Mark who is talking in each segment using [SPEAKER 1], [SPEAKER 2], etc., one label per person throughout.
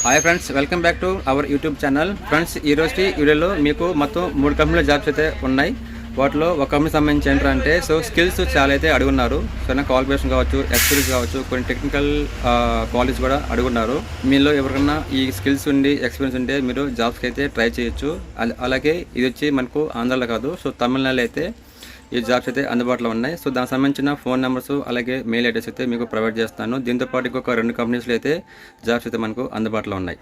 [SPEAKER 1] Hi friends, welcome back to our YouTube channel. Friends, ఈ రోజు వీడియోలో మీకు మొత్తం 3 కంపెనీల జాబ్స్ అయితే ఉన్నాయి. వాటిలో ఒక కంపెనీ సంబంధించి ఏంటంటే స్కిల్స్ చాలా అయితే అడుగున్నారు. క్వాలిఫికేషన్ కావచ్చు, ఎక్స్పీరియన్స్ కావచ్చు, కొన్ని టెక్నికల్ క్వాలిటీస్ కూడా అడుగున్నారు. మీలో ఎవరికన్నా ఈ స్కిల్స్ ఉండి ఎక్స్పీరియన్స్ ఉంటే మీరు జాబ్స్కి అయితే ట్రై చేయొచ్చు. అలాగే ఇది వచ్చి మనకు ఆంధ్రాలో కాదు, తమిళనాడులో అయితే ఈ జాబ్స్ అయితే అందుబాటులో ఉన్నాయి. దానికి సంబంధించిన ఫోన్ నెంబర్స్ అలాగే మెయిల్ అడ్రస్ అయితే మీకు ప్రొవైడ్ చేస్తాను. దీంతోపాటు ఇంకొక 2 కంపెనీస్లో అయితే జాబ్స్ అయితే మనకు అందుబాటులో ఉన్నాయి.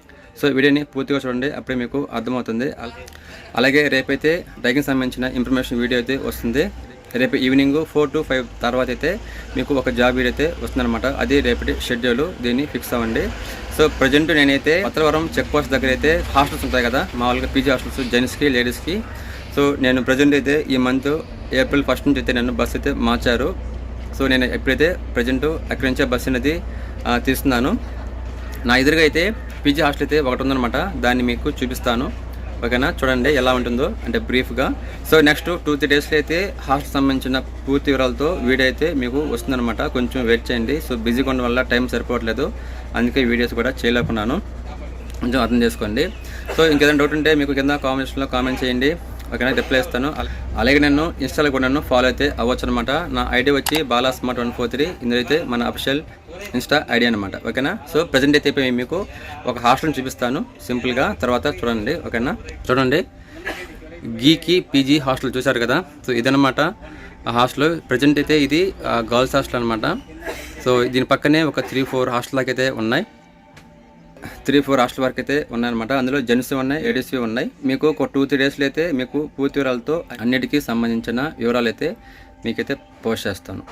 [SPEAKER 1] వీడియోని పూర్తిగా చూడండి, అప్పుడే మీకు అర్థమవుతుంది. అలాగే రేపైతే డైకింగ్ సంబంధించిన ఇన్ఫర్మేషన్ వీడియో అయితే వస్తుంది. రేపు ఈవినింగ్ 4 to 5 తర్వాత అయితే మీకు ఒక జాబ్ వీడియో అయితే వస్తుందన్నమాట. అది రేపటి షెడ్యూల్, దీన్ని ఫిక్స్ అవ్వండి. ప్రజెంట్ నేనైతే కొత్తవరం చెక్ పోస్ట్ దగ్గర అయితే హాస్టల్స్ ఉంటాయి కదా, మామూలుగా పీజీ హాస్టల్స్ జెంట్స్కి లేడీస్కి. నేను ప్రజెంట్ అయితే ఈ మంత్ ఏప్రిల్ 1 నుంచి అయితే నన్ను బస్సు అయితే మార్చారు. నేను ఎప్పుడైతే ప్రజెంట్ అక్కడి నుంచే బస్సు అనేది తీస్తున్నాను. నా ఎదురుగా అయితే పీజీ హాస్టల్ అయితే ఒకటి ఉందన్నమాట, దాన్ని మీకు చూపిస్తాను. ఓకేనా, చూడండి ఎలా ఉంటుందో అంటే బ్రీఫ్గా. నెక్స్ట్ 2-3 డేస్లో అయితే హాస్టల్ సంబంధించిన పూర్తి వివరాలతో వీడియో అయితే మీకు వస్తుందన్నమాట. కొంచెం వెయిట్ చేయండి. బిజీగా ఉండడం వల్ల టైం సరిపోవట్లేదు, అందుకే వీడియోస్ కూడా చేయలేకున్నాను, కొంచెం అర్థం చేసుకోండి. ఇంకేదైనా డౌట్ ఉంటే మీకు కింద కామెంట్స్లో కామెంట్ చేయండి. ఓకేనా, రిప్లై ఇస్తాను. అలాగే నన్ను ఇన్స్టాలో కూడా నన్ను ఫాలో అయితే అవ్వచ్చు అనమాట. నా ఐడి వచ్చి balasmart143. ఇందులో అయితే మన అఫిషియల్ ఇన్స్టా ఐడి అనమాట. ఓకేనా, ప్రజెంట్ అయితే మీకు ఒక హాస్టల్ని చూపిస్తాను సింపుల్గా, తర్వాత చూడండి. ఓకేనా, చూడండి, గీకి పీజీ హాస్టల్ చూశారు కదా. ఇదనమాట ఆ హాస్టల్. ప్రజెంట్ అయితే ఇది గర్ల్స్ హాస్టల్ అనమాట. దీని పక్కనే ఒక 3-4 హాస్టల్ దాకా అయితే ఉన్నాయి. 3-4 హాస్టల్ వరకు అయితే ఉన్నాయన్నమాట. అందులో జెంట్స్ ఉన్నాయి, లేడీస్ ఉన్నాయి. మీకు ఒక 2-3 డేస్లో అయితే మీకు పూర్తి వివరాలతో అన్నిటికీ సంబంధించిన వివరాలు అయితే మీకైతే పోస్ట్ చేస్తాను.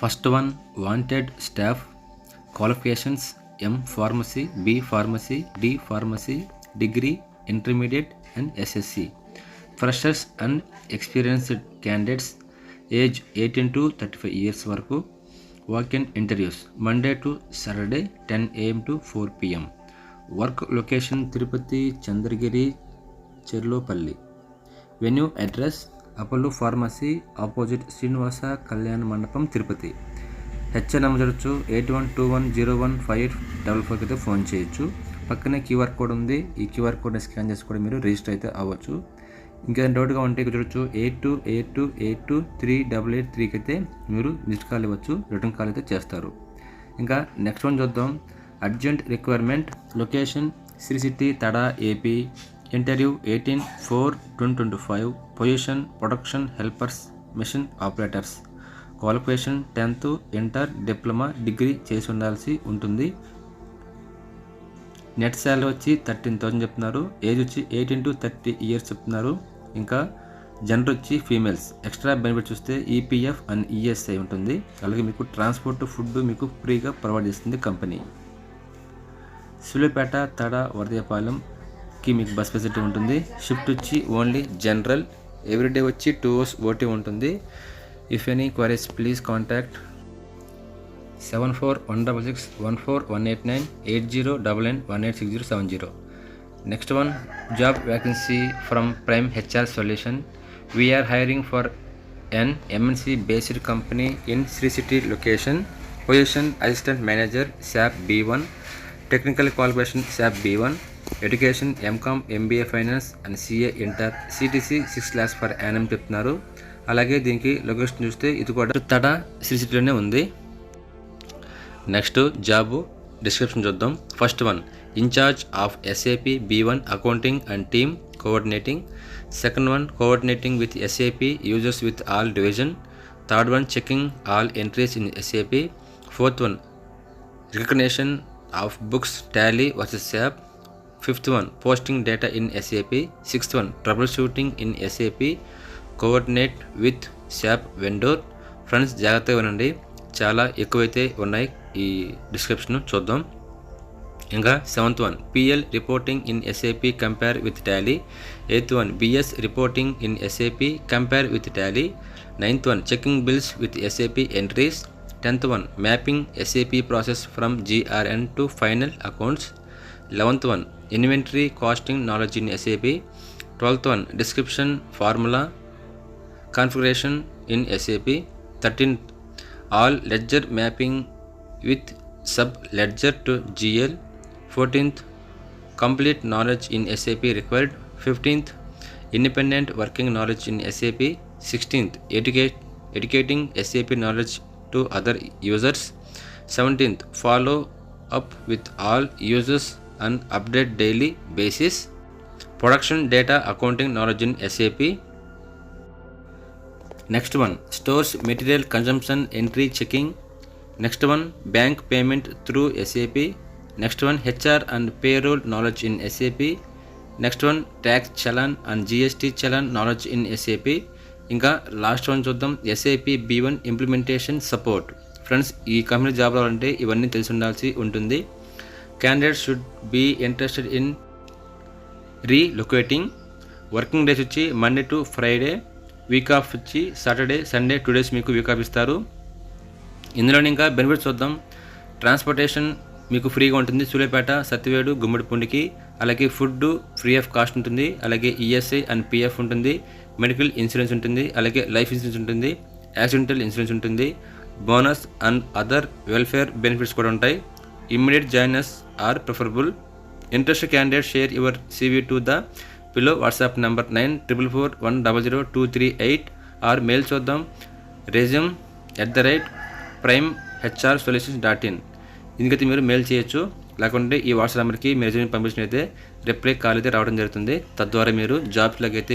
[SPEAKER 1] First one, wanted staff. Qualifications: M Pharmacy, B Pharmacy, D Pharmacy, degree, intermediate and SSC. Freshers and experienced candidates age 18 to 35 years వరకు. Walk-in interviews Monday to Saturday 10 AM to 4 PM. Work location: Tirupati, Chandragiri, Cherlopalli. Venue address: Apollo pharmacy opposite Srinivasa కళ్యాణ మండపం, Tirupati. HR number వచ్చి 8121015844 అయితే phone చేయొచ్చు. పక్కనే QR code ఉంది. ఈ QR కోడ్ని స్కాన్ చేసి కూడా మీరు రిజిస్టర్ అయితే అవ్వచ్చు. ఇంకేదైనా డౌట్గా ఉంటే ఇక్కడ చూడొచ్చు 8282823883కి అయితే మీరు మిస్డ్ కాల్ ఇవ్వచ్చు, రిటర్న్ కాల్ అయితే చేస్తారు. ఇంకా నెక్స్ట్ వన్ చూద్దాం. Urgent requirement. Location: Sri City, Tada, AP. Interview 18/4/2025. Position: production helpers, machine operators. Qualification: 10th, inter, diploma, degree చేసి ఉండాల్సి ఉంటుంది. నెట్ శాలరీ వచ్చి 13,000 చెప్తున్నారు. ఏజ్ వచ్చి 18 to 30 years చెప్తున్నారు. ఇంకా జెండర్ వచ్చి ఫీమేల్స్. ఎక్స్ట్రా బెనిఫిట్ చూస్తే EPF అండ్ ESI ఉంటుంది. అలాగే మీకు ట్రాన్స్పోర్ట్, ఫుడ్ మీకు ఫ్రీగా ప్రొవైడ్ చేస్తుంది కంపెనీ. సూళ్ళూరుపేట, తడ, వరదపాలెంకి మీకు బస్ ఫెసిలిటీ ఉంటుంది. షిఫ్ట్ వచ్చి ఓన్లీ జనరల్. ఎవ్రీడే వచ్చి 2 hours OT ఉంటుంది. If any queries please contact 7416614189 8099186070. Next one, job vacancy from Prime HR Solution. We are hiring for an MNC based company in Sri City location. Position: assistant manager, SAP B1. Technical qualification: SAP B1. Education: MCom, MBA Finance and CA Inter. CTC 6 lakhs per annum చెప్తున్నారు. అలాగే దీనికి location చూస్తే ఇది కూడా తడా, శ్రీ సిటీలోనే ఉంది. Next job description చూద్దాం. First one, in charge of SAP B1 accounting and team coordinating. Second one, coordinating with SAP users with all division. Third one, checking all entries in SAP. Fourth one, recognition of books Tally versus SAP. Fifth one, posting data in SAP. Sixth one, troubleshooting in SAP. Coordinate with SAP vendor. Friends, జాగ్రత్తగా వినండి, చాలా ఎక్కువైతే ఉన్నాయి. ఈ description చూద్దాం. ఇంకా seventh one, PL reporting in SAP compare with Tally. Eighth one, BS reporting in SAP compare with Tally. Ninth one, checking bills with SAP entries. 10th one, mapping SAP process from GRN to final accounts. 11th one, inventory costing knowledge in SAP. 12th one, description, formula, configuration in SAP. 13th, all ledger mapping with sub ledger to GL. 14th, complete knowledge in SAP required. 15th, independent working knowledge in SAP. 16th, educating SAP knowledge to other users. 17th, follow up with all users on update daily basis. Production data accounting knowledge in SAP. Next one, stores material consumption entry checking. Next one, bank payment through SAP. Next one, HR and payroll knowledge in SAP. Next one, tax challan and GST challan knowledge in SAP. ఇంకా last one చూద్దాం, SAP B1 implementation support. Friends, ఈ company job రావాలంటే ఇవన్నీ తెలిసి ఉండాల్సి ఉంటుంది. Candidate should be interested in relocating. Working days వచ్చి Monday to Friday, week off వచ్చి సాటర్డే సండే 2 days మీకు వీక్ ఆఫ్ ఇస్తారు. ఇందులోనే ఇంకా బెనిఫిట్స్ చూద్దాం. ట్రాన్స్పోర్టేషన్ మీకు ఫ్రీగా ఉంటుంది సూర్యాపేట, సత్యవేడు, గుమ్మడిపూండికి. అలాగే ఫుడ్ ఫ్రీ ఆఫ్ కాస్ట్ ఉంటుంది. అలాగే ESI అండ్ PF ఉంటుంది. మెడికల్ ఇన్సూరెన్స్ ఉంటుంది. అలాగే లైఫ్ ఇన్సూరెన్స్ ఉంటుంది. యాక్సిడెంటల్ ఇన్సూరెన్స్ ఉంటుంది. Bonus and other welfare benefits కూడా ఉంటాయి. Immediate joiners are preferable. Interested candidate share your CV to the below WhatsApp number 9444100238 or mail చూద్దాం resume@primeHRsolutions.in. ఇందుకైతే మీరు mail చేయొచ్చు. లేకుంటే ఈ వాట్సాప్ నెంబర్కి మీ రెజ్యూమ్ పంపించినైతే రిప్లై కాల్ అయితే రావడం జరుగుతుంది. తద్వారా మీరు జాబ్స్లోకి అయితే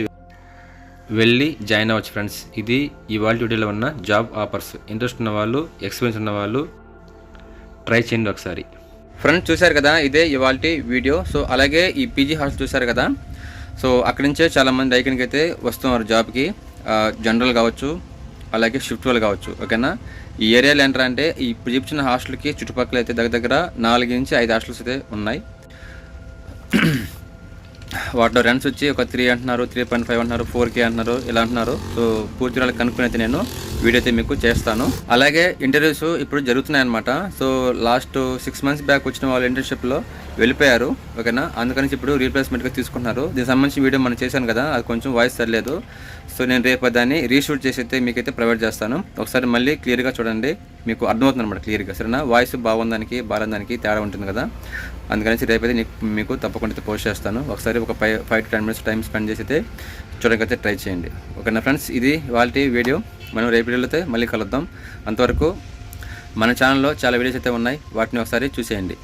[SPEAKER 1] వెళ్ళి జాయిన్ అవ్వచ్చు. ఫ్రెండ్స్, ఇది ఇవాళ వీడియోలో ఉన్న జాబ్ ఆఫర్స్. ఇంట్రెస్ట్ ఉన్న వాళ్ళు, ఎక్స్పీరియన్స్ ఉన్న వాళ్ళు ట్రై చేయండి ఒకసారి. ఫ్రెండ్స్, చూశారు కదా, ఇదే ఇవాళ వీడియో. సో అలాగే ఈ PG హాస్టల్ చూశారు కదా. సో అక్కడి నుంచే చాలామంది ఐకన్కి అయితే వస్తున్నారు జాబ్కి. జనరల్ కావచ్చు, అలాగే షిఫ్ట్ వాళ్ళు కావచ్చు. ఓకేనా, ఈ ఏరియాలో ఏంటంటే ఈ ఇప్పుడు చెప్పిన హాస్టల్కి చుట్టుపక్కల అయితే దగ్గర 4 నుంచి 5 హాస్టల్స్ అయితే ఉన్నాయి. వాటిలో రెంట్స్ వచ్చి ఒక 3 అంటున్నారు, 3.5 అంటున్నారు, 4K అంటున్నారు, ఇలా అంటున్నారు. సో పూర్తి వాళ్ళకి కనుక్కుని అయితే నేను వీడియో అయితే మీకు చేస్తాను. అలాగే ఇంటర్వ్యూస్ ఇప్పుడు జరుగుతున్నాయి అనమాట. సో లాస్ట్ 6 months బ్యాక్ వచ్చిన వాళ్ళు ఇంటర్న్షిప్లో వెళ్ళిపోయారు. ఓకేనా, అందుకని ఇప్పుడు రీప్లేస్మెంట్గా తీసుకుంటున్నారు. దీనికి సంబంధించిన వీడియో మనం చేశాను కదా, అది కొంచెం వాయిస్ సరిలేదు. సో నేను రేపు దాన్ని రీషూట్ చేసి అయితే మీకైతే ప్రొవైడ్ చేస్తాను. ఒకసారి మళ్ళీ క్లియర్గా చూడండి, మీకు అర్థమవుతుంది అనమాట క్లియర్గా. సరేనా, వాయిస్ బాగుందానికి బాగాలేదానికి తేడా ఉంటుంది కదా. అందుకని రేపైతే మీకు తప్పకుండా పోస్ట్ చేస్తాను. ఒకసారి ఒక 5 to 10 minutes టైం స్పెండ్ చేసి అయితే చూడకైతే ట్రై చేయండి. ఓకేనా ఫ్రెండ్స్, ఇది వాళ్ళ వీడియో. మనం రేపు వీడియోలో అయితే మళ్ళీ కలుద్దాం. అంతవరకు మన ఛానల్లో చాలా వీడియోస్ అయితే ఉన్నాయి, వాటిని ఒకసారి చూసేయండి.